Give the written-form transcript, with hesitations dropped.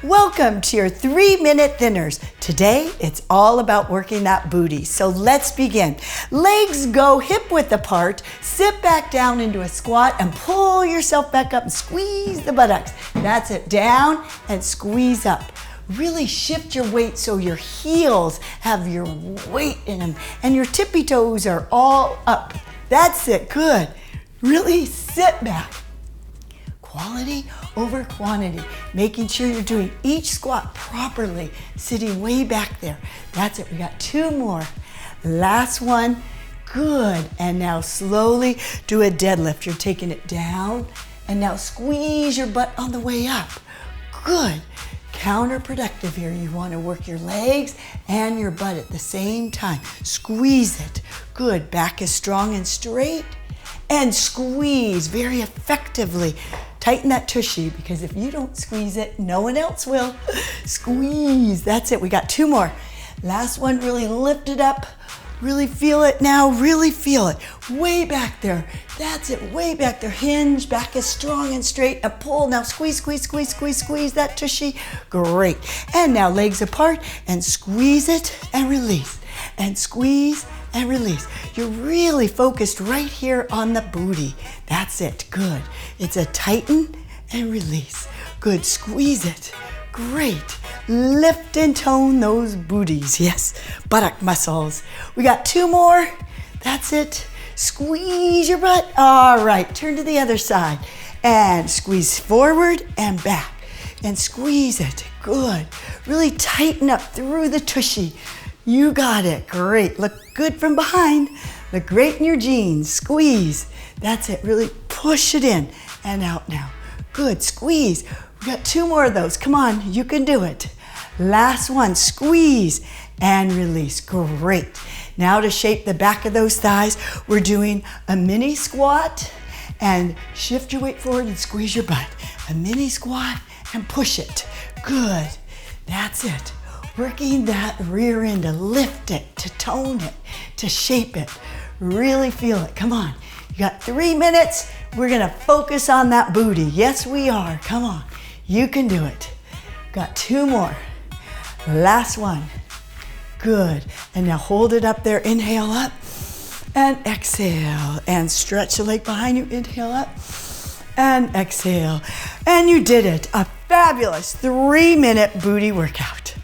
Welcome to your 3-minute thinners. Today, it's all about working that booty. So let's begin. Legs go hip width apart, sit back down into a squat and pull yourself back up and squeeze the buttocks. That's it, down and squeeze up. Really shift your weight so your heels have your weight in them and your tippy toes are all up. That's it, good. Really sit back. Quality over quantity, making sure you're doing each squat properly, sitting way back there. That's it, we got 2 more. Last one, good. And now slowly do a deadlift. You're taking it down and now squeeze your butt on the way up. Good. Counterproductive here. You want to work your legs and your butt at the same time. Squeeze it. Good. Back is strong and straight. And squeeze very effectively. Tighten that tushy because if you don't squeeze it, no one else will. Squeeze. That's it. We got 2 more. Last one. Really lift it up. Really feel it now. Really feel it. Way back there. That's it. Way back there. Hinge. Back is strong and straight. A pull. Now squeeze, squeeze, squeeze, squeeze, squeeze that tushy. Great. And now legs apart and squeeze it and release. And squeeze and release. You're really focused right here on the booty. That's it. Good. It's a tighten and release. Good. Squeeze it. Great. Lift and tone those booties. Yes. Buttock muscles. We got 2 more. That's it. Squeeze your butt. All right. Turn to the other side and squeeze forward and back and squeeze it. Good. Really tighten up through the tushy. You got it. Great. Look good from behind. Look great in your jeans. Squeeze. That's it. Really push it in and out now. Good. Squeeze. We got 2 more of those. Come on. You can do it. Last one. Squeeze and release. Great. Now to shape the back of those thighs, we're doing a mini squat and shift your weight forward and squeeze your butt. A mini squat and push it. Good. That's it. Working that rear end to lift it, to tone it, to shape it. Really feel it. Come on. You got 3 minutes. We're going to focus on that booty. Yes, we are. Come on. You can do it. Got 2 more. Last one. Good. And now hold it up there. Inhale up and exhale. And stretch the leg behind you. Inhale up and exhale. And you did it. A fabulous 3-minute booty workout.